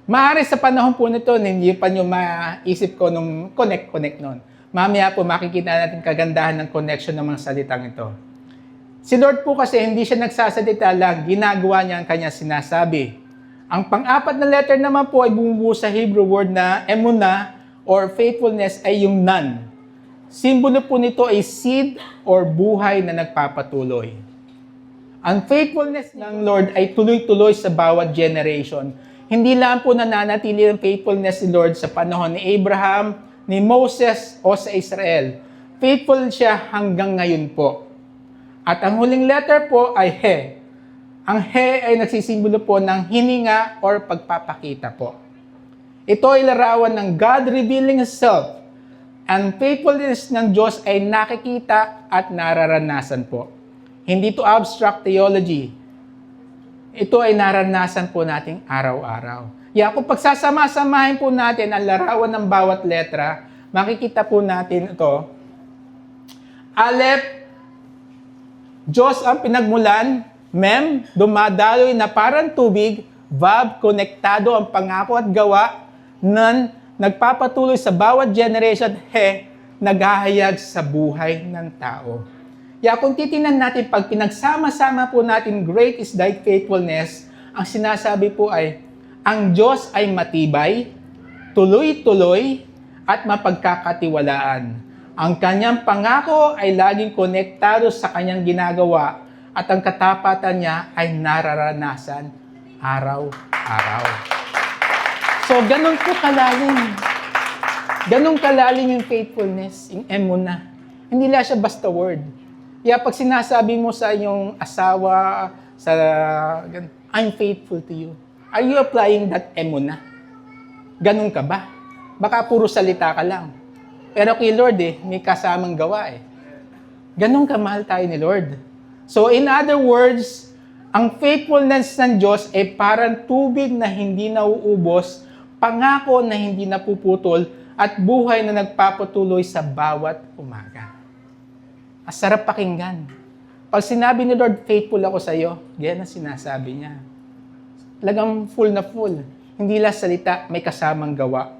Maaari sa panahon po nito, hindi pa nyo maisip ko nung connect nun. Mamaya po makikita natin kagandahan ng connection ng mga salitang ito. Si Lord po kasi hindi siya nagsasalita lang, ginagawa niya ang kanyang sinasabi. Ang pang-4 na letter naman po ay bumubuo sa Hebrew word na emunah or faithfulness ay yung nun. Simbolo po nito ay seed or buhay na nagpapatuloy. Ang faithfulness ng Lord ay tuloy-tuloy sa bawat generation. Hindi lang po nananatili ang faithfulness ni Lord sa panahon ni Abraham, ni Moses o sa Israel. Faithful siya hanggang ngayon po. At ang huling letter po ay he. Ang he ay nagsisimbolo po ng hininga or pagpapakita po. Ito ay larawan ng God revealing Himself. Ang faithfulness ng Diyos ay nakikita at nararanasan po. Hindi to abstract theology. Ito ay naranasan po nating araw-araw. Kung pagsasama-samahin po natin ang larawan ng bawat letra, makikita po natin ito. Aleph, Diyos ang pinagmulan. Mem, dumadaloy na parang tubig. Vav, konektado ang pangako at gawa. Nun, nagpapatuloy sa bawat generation. He, naghahayag sa buhay ng tao. Kung titingnan natin, pag pinagsama-sama po natin, great is thy faithfulness, ang sinasabi po ay, ang Diyos ay matibay, tuloy-tuloy, at mapagkakatiwalaan. Ang kanyang pangako ay laging konektado sa kanyang ginagawa at ang katapatan niya ay nararanasan araw-araw. So, ganun po kalalim. Ganun kalalim yung faithfulness, yung emunah. Hindi lang siya basta word. Pag sinasabi mo sa iyong asawa, I'm faithful to you. Are you applying that emuna? Ganun ka ba? Baka puro salita ka lang. Pero kay Lord may kasamang gawa Ganun kamahal tayo ni Lord. So in other words, ang faithfulness ng Diyos ay parang tubig na hindi nauubos, pangako na hindi napuputol, at buhay na nagpapatuloy sa bawat umaga. Masarap pakinggan. Pag sinabi ni Lord, faithful ako sa iyo, yan ang sinasabi niya. Talagang full na full. Hindi lang salita, may kasamang gawa.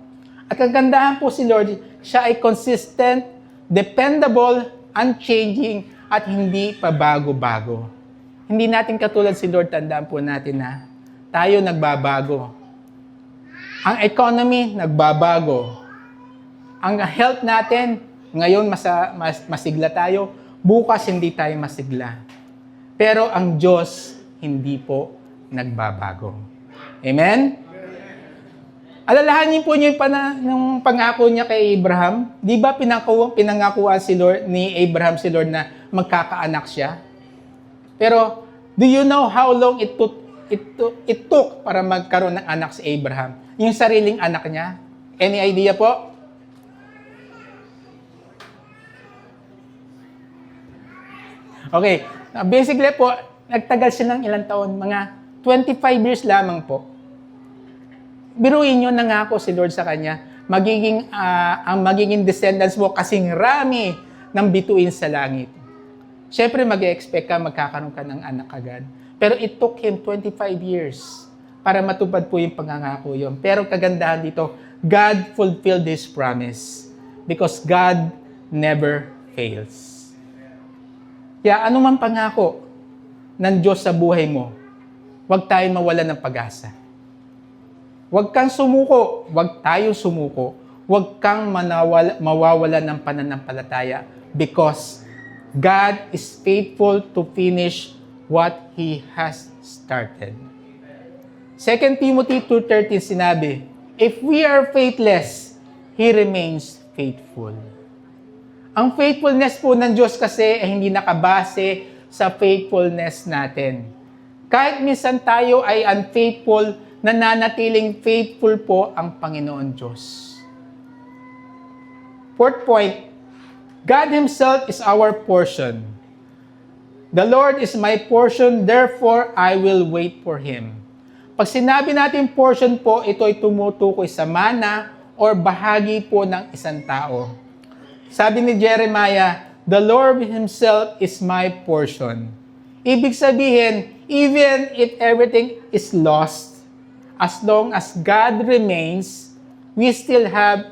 At kagandahan po si Lord, siya ay consistent, dependable, unchanging, at hindi pabago-bago. Hindi natin katulad si Lord, tandaan po natin na tayo nagbabago. Ang economy, nagbabago. Ang health natin, ngayon masigla tayo, bukas hindi tayo masigla. Pero ang Diyos, hindi po nagbabago. Amen? Alalahanin po niyo yung pangako niya kay Abraham. Di ba pinangakuan ni Abraham si Lord na magkakaanak siya? Pero, do you know how long it took para magkaroon ng anak si Abraham? Yung sariling anak niya? Any idea po? Okay. Basically po, nagtagal siya ng ilang taon. Mga 25 years lamang po. Biruin nyo, nangako si Lord sa kanya, ang magiging descendants mo kasing rami ng bituin sa langit. Siyempre, mag-expect ka, magkakaroon ka ng anak agad. Pero it took him 25 years para matupad po yung pangangako yun. Pero kagandahan dito, God fulfilled His promise because God never fails. Kaya anumang pangako ng Diyos sa buhay mo, huwag tayong mawalan ng pag-asa. Huwag kang sumuko, huwag tayong sumuko, huwag kang mawawalan ng pananampalataya because God is faithful to finish what He has started. 2 Timothy 2:13 sinabi, if we are faithless, He remains faithful. Ang faithfulness po ng Diyos kasi ay hindi nakabase sa faithfulness natin. Kahit minsan tayo ay unfaithful, nananatiling faithful po ang Panginoon Diyos. Fourth point, God Himself is our portion. The Lord is my portion, therefore I will wait for Him. Pag sinabi natin portion po, ito ay tumutukoy sa mana or bahagi po ng isang tao. Sabi ni Jeremiah, the Lord Himself is my portion. Ibig sabihin, even if everything is lost, as long as God remains, we still have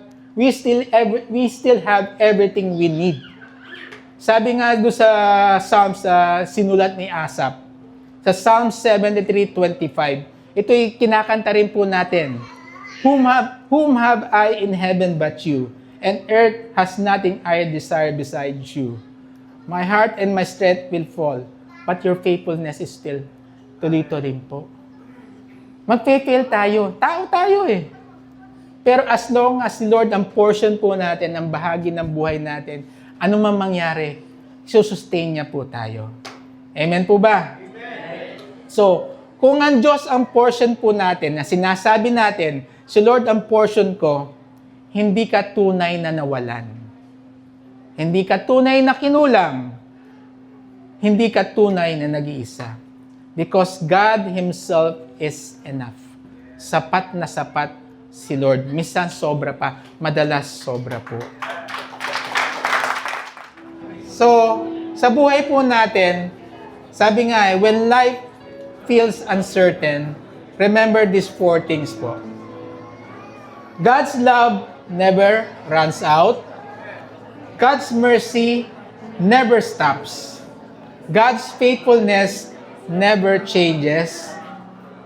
everything we need. Sabi nga doon sa Psalms, sinulat ni Asaph, sa Psalm 73:25, ito'y kinakanta rin po natin. Whom have I in heaven but you? And earth has nothing I desire besides you. My heart and my strength will fall, but your faithfulness is still tuloy-tuloy po. Magpe-fail tayo. Tao tayo Pero as long as Lord ang portion po natin, ang bahagi ng buhay natin, ano man mangyari, susustain niya po tayo. Amen po ba? Amen. So, kung ang Diyos ang portion po natin, na sinasabi natin, si Lord ang portion ko, hindi ka tunay na nawalan. Hindi ka tunay na kinulang. Hindi ka tunay na nag-iisa. Because God Himself is enough. Sapat na sapat si Lord. Minsan sobra pa, madalas sobra po. So, sa buhay po natin, sabi nga when life feels uncertain, remember these 4 things po. God's love never runs out. God's mercy never stops. God's faithfulness never changes.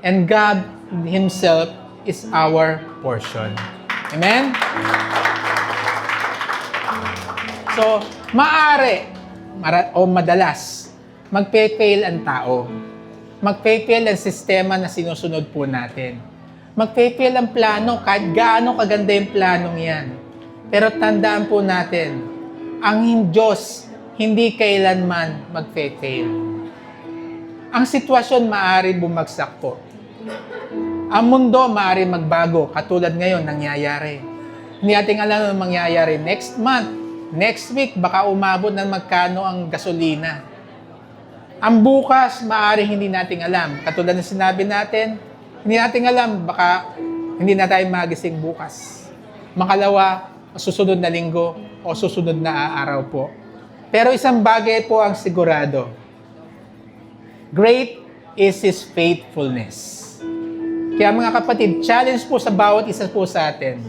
And God Himself is our portion. Amen? So, madalas, magpe-fail ang tao. Magpe-fail ang sistema na sinusunod po natin. Magpe-fail ang plano, kahit gaano kaganda yung planong yan. Pero tandaan po natin, ang Diyos hindi kailanman magpe-fail. Ang sitwasyon maaari bumagsak po. Ang mundo maaari magbago, katulad ngayon nangyayari. Hindi natin alam ang mangyayari next month, next week, baka umabot ng magkano ang gasolina. Ang bukas, maaari hindi natin alam. Katulad ng sinabi natin, hindi natin alam, baka hindi na tayo magising bukas. Makalawa, susunod na linggo o susunod na araw po. Pero isang bagay po ang sigurado. Great is His faithfulness. Kaya mga kapatid, challenge po sa bawat isa po sa atin.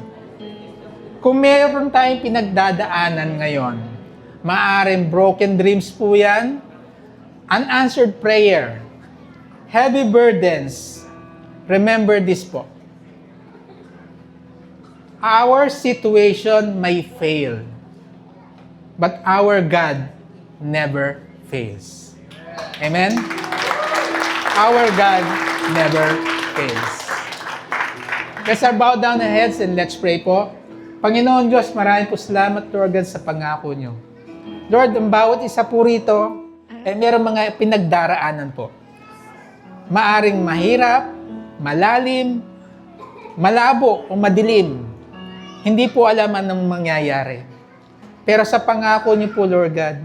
Kung meron tayong pinagdadaanan ngayon, maaaring broken dreams po yan, unanswered prayer, heavy burdens, remember this po. Our situation may fail, but our God never fails. Amen? Our God never fails. Let's bow down our heads and let's pray po. Panginoon Diyos, maraming po salamat, Lord God, sa pangako niyo. Lord, ang bawat isa po rito, meron mga pinagdaraanan po. Maaring mahirap, malalim, malabo o madilim. Hindi po alam anong mangyayari. Pero sa pangako niyo po, Lord God,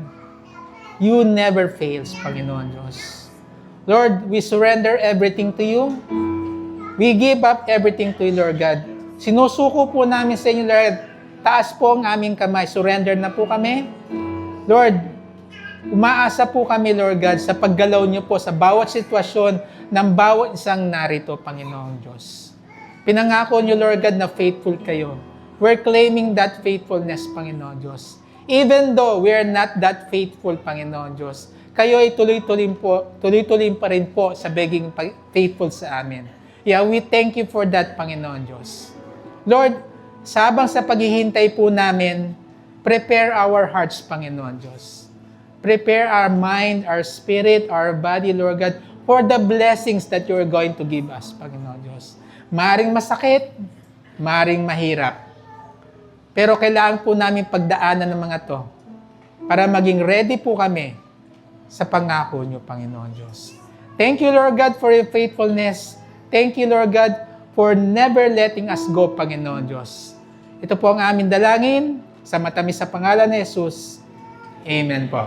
you never fails, Panginoon Diyos. Lord, we surrender everything to you. We give up everything to you, Lord God. Sinusuko po namin sa inyo, Lord. Taas po ang aming kamay. Surrender na po kami. Lord, umaasa po kami, Lord God, sa paggalaw niyo po sa bawat sitwasyon ng bawat isang narito, Panginoong Diyos. Pinangako niyo, Lord God, na faithful kayo. We're claiming that faithfulness, Panginoon Diyos. Even though we are not that faithful, Panginoon Diyos, kayo ay tuloy-tuloy pa rin po sa being faithful sa amin. Yeah, we thank you for that, Panginoon Diyos. Lord, sabang sa paghihintay po namin, prepare our hearts, Panginoon Diyos. Prepare our mind, our spirit, our body, Lord God, for the blessings that you are going to give us, Panginoon Diyos. Maaring masakit, maaring mahirap. Pero kailangan po namin pagdaanan ng mga to para maging ready po kami sa pangako niyo, Panginoon Diyos. Thank you, Lord God, for your faithfulness. Thank you, Lord God, for never letting us go, Panginoon Diyos. Ito po ang aming dalangin sa matamis sa pangalan ni Jesus. Amen po.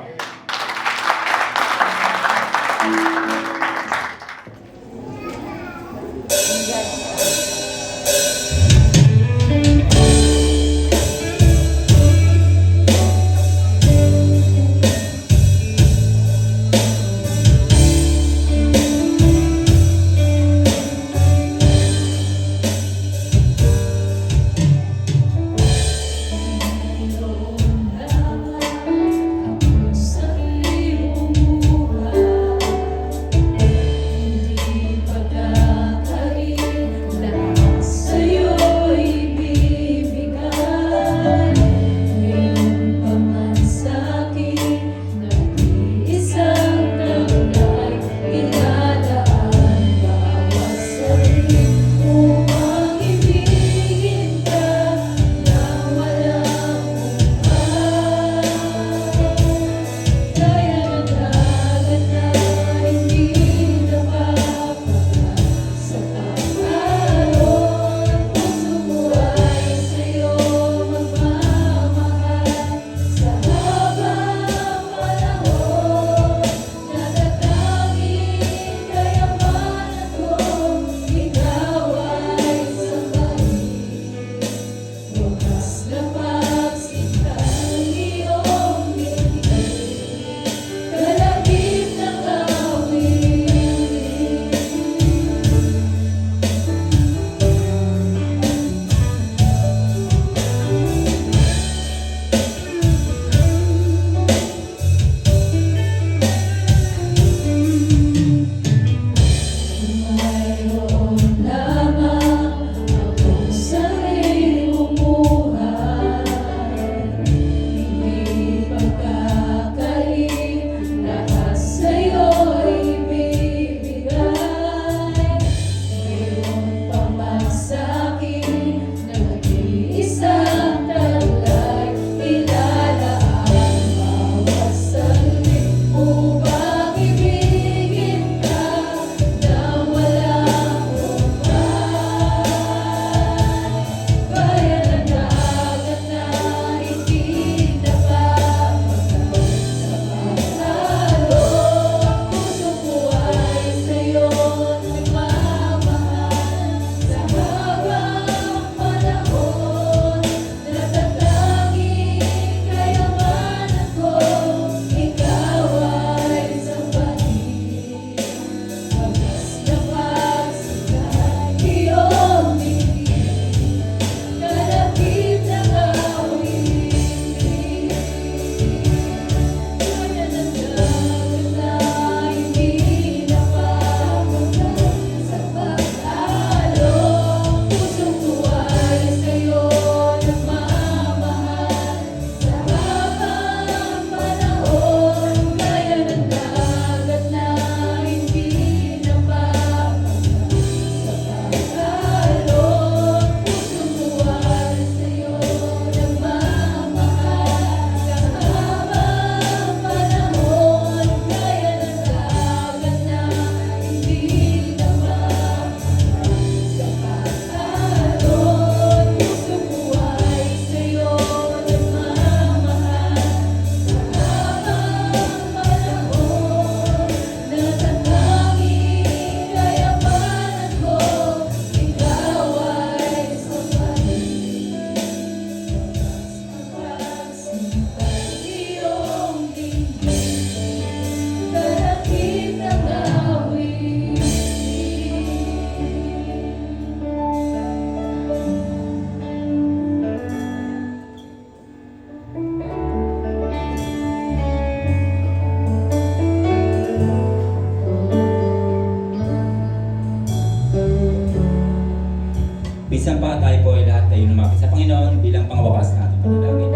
Bisan pa tayo po ay lahat ay lumapit sa Panginoon bilang pangwakas na ating panalangin.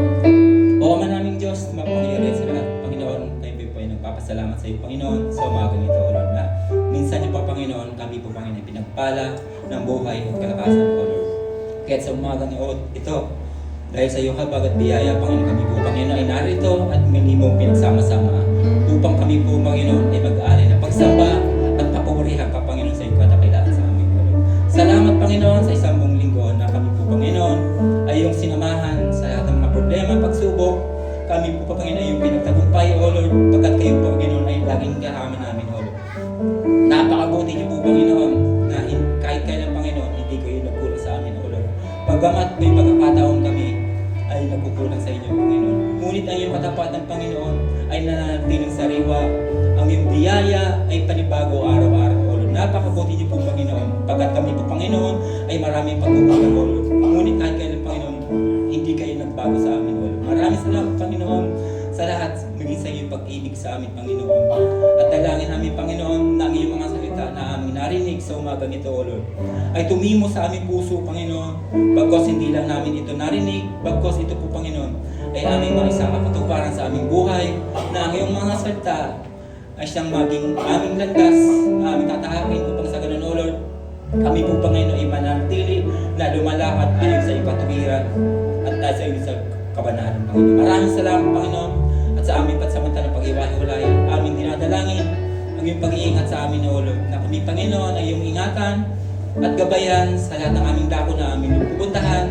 O Ama naming Diyos, mapangyarihan sa lahat, Panginoon, tayo po ay nagpapasalamat sa iyo, Panginoon, sa umagang ito, O Lord, na minsan niyo po, Panginoon, kami po, Panginoon, ay pinagpala ng buhay at kalakasan, O Lord. Kaya sa umagang ito, dahil sa iyong habag at biyaya, Panginoon, kami po, Panginoon, ay narito at muli mong pinagsama-sama upang kami po, Panginoon, ay mag-alay na pagsamba at papurihan ka, Panginoon, sa iyong kadakilaan sa amin, O Lord. Salamat, Panginoon, sa isang buong linggo na kami po, Panginoon, ay iyong sinamahan sa lahat ng mga problema, pagsubok. Kami po, Panginoon, ay iyong pinagtagumpay, O Lord, pagkat kayo, Panginoon, ay laging kasama namin, O Lord. Napakabuti niyo po, Panginoon, na kahit kailan, Panginoon, hindi kayo nagkulang sa amin, O Lord. Pagkamat may pagkakataon kami ay nagkukulang sa inyo, Panginoon. Ngunit ang iyong katapatan, Panginoon, ay nananatiling sariwa. Ang iyong biyaya ay panibago araw-araw, O Lord. Napakabuti niyo po, Panginoon. Pagkat kami po, Panginoon, ay maraming pagkukulang, O Lord. Ngunit kahit kailan, Panginoon, hindi kayo nagbago sa amin, O Lord. Maraming salamat, Panginoon, sa lahat, maging sa iyong pag-ibig sa amin, Panginoon. At dalangin namin, Panginoon, na ang iyong mga salita na aming narinig sa umagang ito, O Lord, ay tumimo sa aming puso, Panginoon. Bagkos hindi lang namin ito narinig, bagkos ito po, Panginoon, ay aming maisakapatuparan sa aming buhay, na ang iyong mga salita ay siyang maging aming landas, aming tatahakin upang sa ganun, O Lord, kami po, Panginoon, ay mananatili na lumalakad ayon sa iyong katuwiran at dahil sa iyong sa kabanalan, Panginoon. Maraming salamat, Panginoon, at sa aming pansamantalang pag-iwahiwalay, aming dinadalangin ang iyong pag-iingat sa amin, O Lord, na kami, Panginoon, ay iyong ingatan at gabayan sa lahat ng aming dako na aming pupuntahan,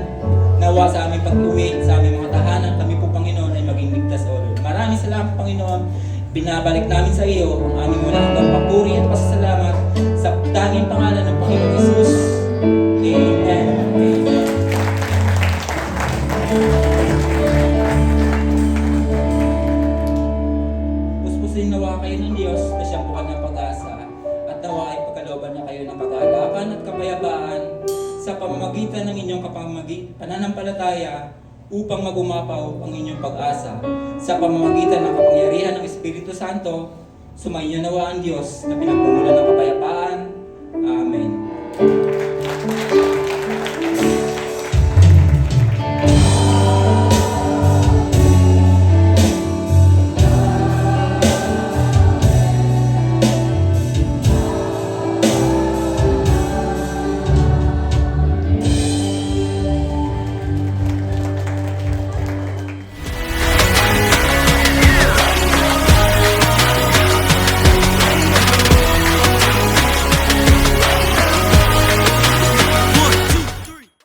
nawa sa aming pag-uwi, sa aming mga tahanan, kami po, Panginoon, ay maging ligtas, O Lord. Maraming salamat, Panginoon. Binabalik namin sa iyo ang aming walang hanggang papuri at pasasalamat sa tanging pangalan ng Panginoon Jesus. Amen. Amen. Puspusin nawa kayo ng Diyos na siyang bukal ng pag-asa at nawa ay pagkalooban niya kayo ng kagalakan at kapayapaan sa pamamagitan ng inyong pananampalataya upang magumapaw ang inyong pag-asa sa pamamagitan ng kapangyarihan ng Espiritu Santo. Sumainyo nawa ang Diyos na pinagmumulan ng